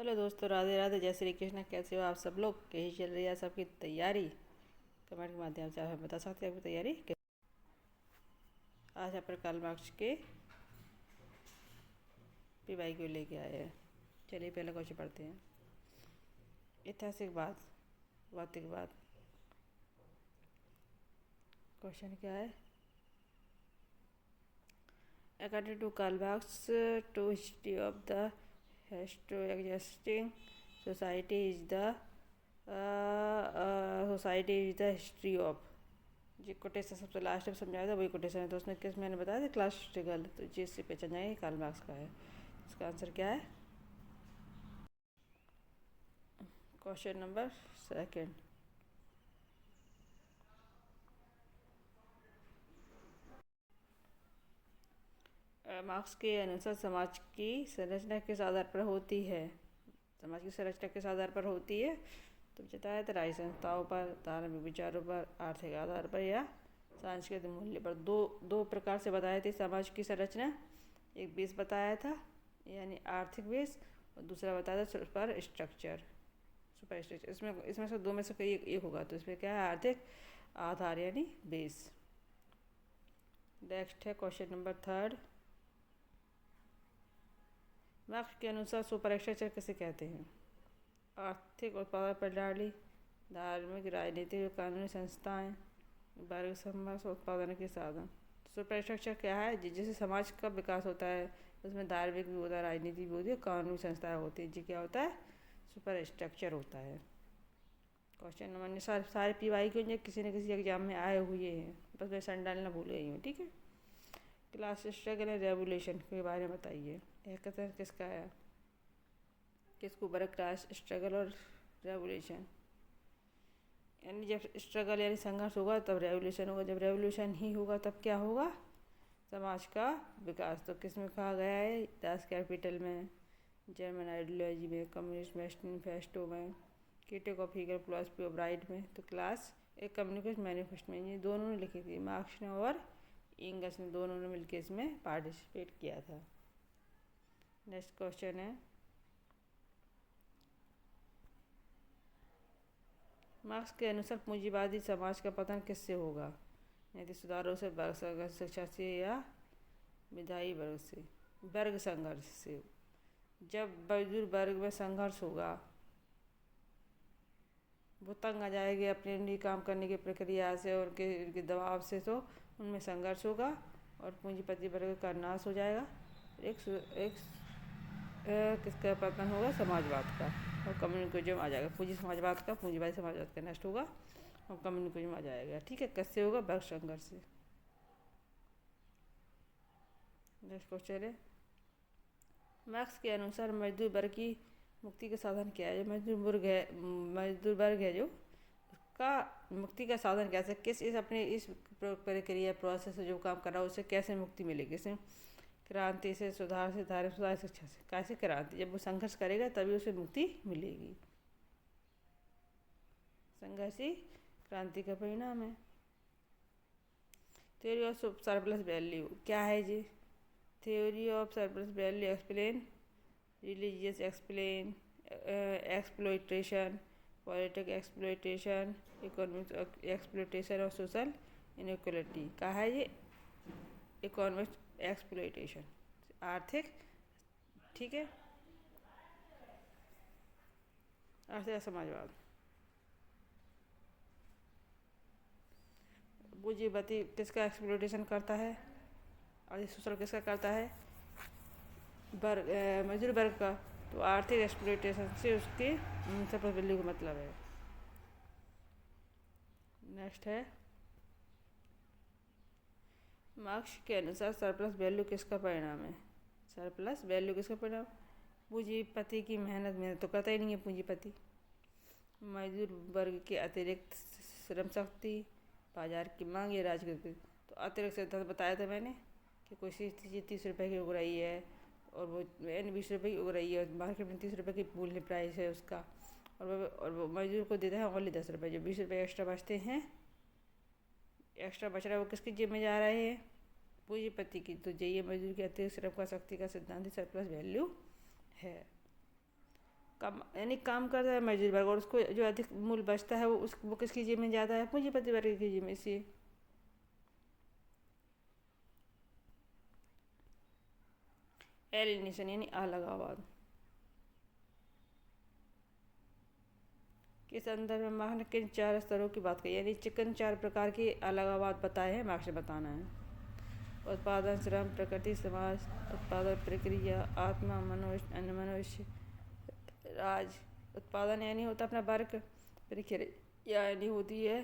Hello दोस्तों, राधे राधे, जय श्री कृष्ण। कैसे हो आप सब लोग? कैसी चल रही है सबकी तैयारी? कमेंट के माध्यम से आप बता सकते हैं आपकी तैयारी आज यहाँ पर कार्ल मार्क्स के पीवाई को लेके आए हैं। चलिए पहले क्वेश्चन पढ़ते हैं। ऐतिहासिक भौतिकवाद। क्वेश्चन क्या है? According to Karl Marx, to history of the history existing society is the society is the history of. जी कोटेशन सबसे लास्ट में समझाया था, वही कोटेशन है। तो उसने किस मैंने बताया था, क्लास स्ट्रगल। तो जिससे पहचान जाएंगे कार्ल मार्क्स का है। इसका आंसर क्या है? Question number second. मार्क्स के अनुसार समाज की संरचना किस आधार पर होती है? समाज की संरचना किस आधार पर होती है? तो बताया था, राय संस्थाओं पर, धार्मिक विचारों पर, आर्थिक आधार पर या सांस्कृतिक मूल्य पर। दो दो प्रकार से बताए थे समाज की संरचना। एक बेस बताया था यानी आर्थिक बेस, और दूसरा बताया था सुपर स्ट्रक्चर। सुपर स्ट्रक्चर इसमें इसमें से दो में से कोई एक होगा। तो इसमें क्या है? आर्थिक आधार यानी बेस। नेक्स्ट है क्वेश्चन नंबर थर्ड। मार्क्स के अनुसार सुपर स्ट्रक्चर किसे कहते हैं? आर्थिक उत्पादन प्रणाली, धार्मिक, राजनीतिक और कानूनी संस्थाएं, वर्ग समाज उत्पादन के साधन। सुपर स्ट्रक्चर क्या है? जिससे समाज का विकास होता है। उसमें धार्मिक भी होता है, राजनीति भी होती है, कानूनी संस्थाएं होती है। जी क्या होता है? सुपर स्ट्रक्चर होता है। क्वेश्चन नंबर सारे पीवाई के जो किसी न किसी एग्जाम में आए हुए हैं, बस मैं सन डालना भूल गई हूँ। ठीक है। क्लास स्ट्रगल एंड रेवोल्यूशन के बारे में बताइए। एक किसका है? किसको ऊपर? क्लास स्ट्रगल और रेवोल्यूशन। यानी जब स्ट्रगल यानी संघर्ष होगा तब रेवोल्यूशन होगा, जब रेवोल्यूशन ही होगा तब क्या होगा? समाज का विकास। तो किस में कहा गया है? दास कैपिटल में, जर्मन आइडियोलॉजी में, कम्युनिस्ट मैनिफेस्टो में, critique of Hegel philosophy of right में। तो क्लास एक कम्युनिस्ट मैनिफेस्टो में। ये दोनों ने लिखी थी, मार्क्स ने और इंगल्स ने, दोनों ने मिलकर इसमें पार्टिसिपेट किया था। नेक्स्ट क्वेश्चन है, मार्क्स के अनुसार पूंजीवादी समाज का पतन किससे होगा? नैतिक सुधारों से, वर्ग संघर्ष, शिक्षा से या विधायी वर्ग से? वर्ग संघर्ष से। जब मजदूर वर्ग में संघर्ष होगा, वो तंग आ जाएगी अपने लिए काम करने की प्रक्रिया से और उनके दबाव से, तो उनमें संघर्ष होगा और पूंजीपति वर्ग का नाश हो जाएगा। एक किसका पतन होगा? समाजवाद का, और कम्युनिज्म आ जाएगा। पूंजी समाजवाद का, पूंजीवादी समाजवाद का नष्ट होगा और कम्युनिज्म आ जाएगा। ठीक है। कैसे होगा? वर्ग संघर्ष से। नेक्स्ट क्वेश्चन है, मार्क्स के अनुसार मजदूर वर्ग की मुक्ति का साधन क्या है? जो मजदूर वर्ग है जो, उसका मुक्ति का साधन कैसे? इस अपने इस प्रक्रिया प्रोसेस से जो काम कर रहा है उससे कैसे मुक्ति मिलेगी? इसमें क्रांति से, सुधार से, धार्मिक सुधार, शिक्षा से। कैसे क्रांति? जब वो संघर्ष करेगा तभी उसे मुक्ति मिलेगी। संघर्ष ही क्रांति का परिणाम है। थ्योरी ऑफ सरप्लस वैल्यू क्या है जी? Theory of surplus value explain religious explain exploitation, political exploitation, economic exploitation और सोशल इनइक्वलिटी। कहा है ये? इकोनॉमिक एक्सप्लोइटेशन, आर्थिक। ठीक है। आर्थिक समाजवाद। पूंजीपति किसका एक्सप्लोइटेशन करता है और सोशल किसका करता है? वर्ग, मजदूर वर्ग का। तो आर्थिक एक्सप्लोइटेशन से उसके सरप्लस वैल्यू का मतलब है। नेक्स्ट है, मार्क्स के अनुसार सरप्लस वैल्यू किसका परिणाम है? सरप्लस वैल्यू किसका परिणाम? पूंजीपति की मेहनत तो करता ही नहीं है पूंजीपति। मजदूर वर्ग के अतिरिक्त श्रम शक्ति, बाजार की मांग या राजनीति। तो अतिरिक्त सिद्धांत बताया था मैंने कि कोई चीज़ 30 रुपये की उग रही है और वो 20 रुपये की उग रही है, मार्केट में 30 रुपये की मूल्य प्राइस है उसका, और वो मजदूर को देता है ओनली 10 रुपये। जो 20 रुपये एक्स्ट्रा बचते हैं, एक्स्ट्रा बच रहा है, वो किसकी जेब में जा रहे हैं? पूंजीपति की। तो ये मजदूर की अतिरिक्त श्रम का शक्ति का सिद्धांत सरप्लस वैल्यू है। कम यानी काम करता है मजदूर वर्ग और उसको जो अधिक मूल्य बचता है वो किसकी जेब में जाता है? पूंजीपति वर्ग की जेब में से। एलिनेशन यानी अलगाववाद। के संदर्भ में मार्क्स ने किन 4 स्तरों की बात की? यानी किन 4 प्रकार के अलगाववाद बताए हैं मार्क्स ने बताना है। उत्पादन, श्रम, प्रकृति, समाज, उत्पादन प्रक्रिया, आत्मा, मनुष्य, अन्य मनुष्य, राज। उत्पादन यानी होता अपना वर्क, प्रक्रिया यानी होती है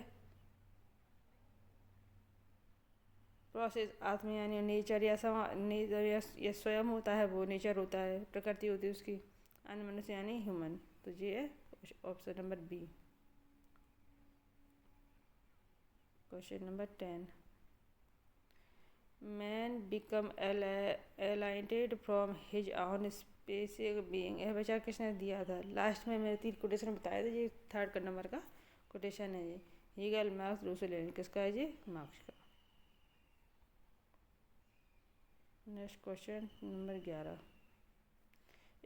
प्रोसेस, आत्मा यानी नेचर या नेचर या स्वयं होता है वो नेचर होता है, प्रकृति होती है उसकी, अन्य मनुष्य यानी ह्यूमन। तो ये है option number B. Question number 10। Man become alienated from his own species being. यह विचार किसने दिया था? लास्ट में मैंने 3 कोटेशन बताया था, ये 3rd नंबर का कोटेशन है ये। Hegel, Marx, Rousseau, Lenin. किसका है ये? मार्क्स का। Next question number 11।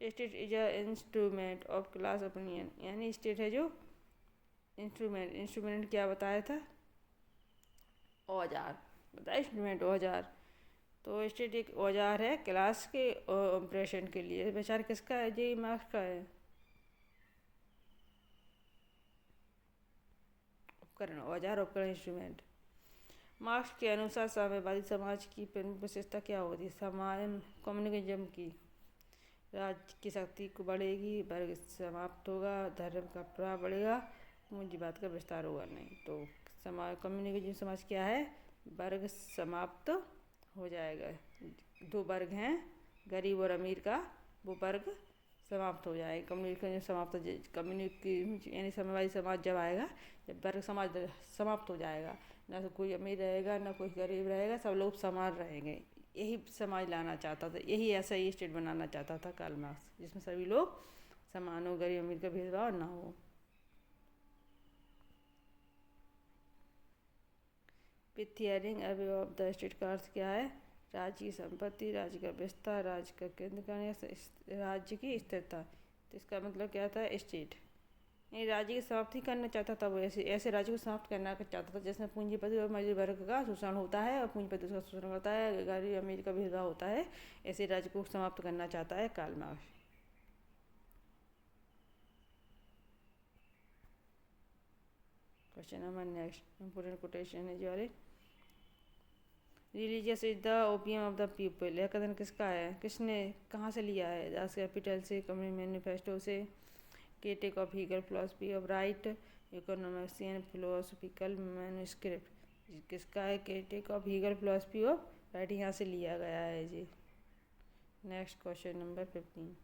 State is a instrument of class opinion. यानी स्टेट है जो इंस्ट्रूमेंट क्या बताया था? औजार बताया, इंस्ट्रूमेंट औजार। तो स्टेट एक औजार है क्लास के ऑपरेशन के लिए। विचार किसका है? जी मार्क्स का है। उपकरण, औजार, उपकरण, इंस्ट्रूमेंट। मार्क्स के अनुसार साम्यवादी समाज की प्रमुख विशेषता क्या होती है? समाज कम्युनिज्म की। राज्य की शक्ति को बढ़ेगी, वर्ग समाप्त होगा, धर्म का प्रभाव बढ़ेगा, पूंजीवाद का विस्तार होगा नहीं। तो समाज कम्युनिज्म समाज क्या है? वर्ग समाप्त हो जाएगा। 2 वर्ग हैं गरीब और अमीर का, वो वर्ग समाप्त हो जाएगा। कम्युनिज्म समाप्त कम्युनिज्म यानी साम्यवादी समाज जब आएगा, जब वर्ग समाज समाप्त हो जाएगा, ना तो कोई अमीर रहेगा ना कोई गरीब रहेगा, सब लोग समान रहेंगे। यही समाज लाना चाहता था, यही ऐसा ही स्टेट बनाना चाहता था कार्ल मार्क्स, जिसमें सभी लोग समान हो, गरीब अमीर का भेदभाव ना हो। पिथियरिंग अवे ऑफ द स्टेट का अर्थ क्या है? राज्य की संपत्ति, राज्य का विस्तार, राज्य का केंद्रीकरण, राज्य की स्थिरता। तो इसका मतलब क्या था? स्टेट नहीं, राज्य की समाप्ति करना चाहता था वो। ऐसे राज्य को समाप्त करना चाहता था जिसमें पूंजीपति और मजदूर वर्ग का शोषण होता है और पूंजीपति उसका शोषण करता है, गरीब अमीर का भेदभाव होता है। ऐसे राज्य को समाप्त करना चाहता है Karl Marx. Question number next important quotation है जो religious is the opium of the people. यह कथन किसका है? किसने कहाँ से लिया है? दास कैपिटल से, कम्युनिस्ट मैनिफेस्टो से, critique of Hegel, philosophy of right, economic and philosophical manuscript. किसका है? Critique of Hegel, philosophy of right, यहाँ से लिया गया है जी। Next question number 15।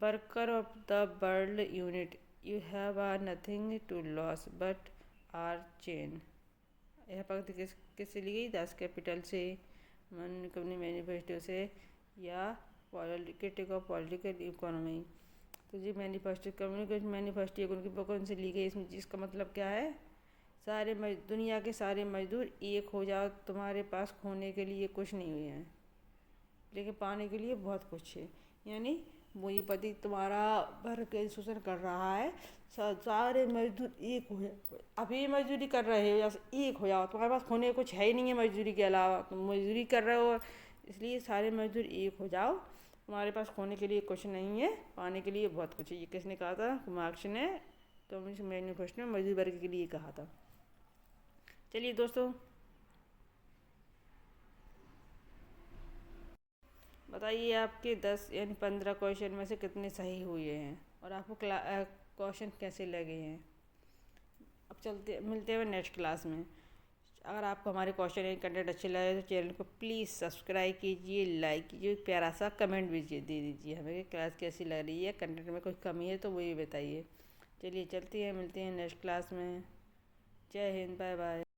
Worker of the world unite, you have are nothing to lose but are chain. यह पंक्ति किससे ली गई? दास कैपिटल से, कम्युनिस्ट मैनिफेस्टो से, या क्रिटिक ऑफ पॉलिटिकल इकोनॉमी। तो जी मैनिफेस्टो, कम्युनिस्ट मैनिफेस्टो उनकी बुक उनसे ली गई। इसमें जिसका मतलब क्या है? सारे दुनिया के सारे मजदूर एक हो जाओ, तुम्हारे पास खोने के लिए कुछ नहीं हुए हैं लेकिन पाने के लिए बहुत कुछ है। यानी पूंजीपति तुम्हारा भर के शोषण कर रहा है, सारे मजदूर एक हो जाओ। अभी मजदूरी कर रहे हो या एक हो जाओ, तुम्हारे पास खोने कुछ है ही नहीं है मजदूरी के अलावा, तुम मजदूरी कर रहे हो, इसलिए सारे मजदूर एक हो जाओ, तुम्हारे पास खोने के लिए कुछ नहीं है, पाने के लिए बहुत कुछ है। ये किसने कहा था? मार्क्स ने कम्युनिस्ट मैनिफेस्टो में मजदूर वर्ग के लिए कहा था। चलिए दोस्तों, बताइए आपके 10 यानी 15 क्वेश्चन में से कितने सही हुए हैं और आपको क्वेश्चन कैसे लगे हैं। अब मिलते हैं नेक्स्ट क्लास में। अगर आपको हमारे क्वेश्चन या कंटेंट अच्छे लगे तो चैनल को प्लीज़ सब्सक्राइब कीजिए, लाइक कीजिए, प्यारा सा कमेंट भी दे दीजिए हमें क्लास कैसी लग रही है, कंटेंट में कोई कमी है तो वो भी बताइए। चलिए चलते हैं, मिलते हैं नेक्स्ट क्लास में। जय हिंद, बाय बाय।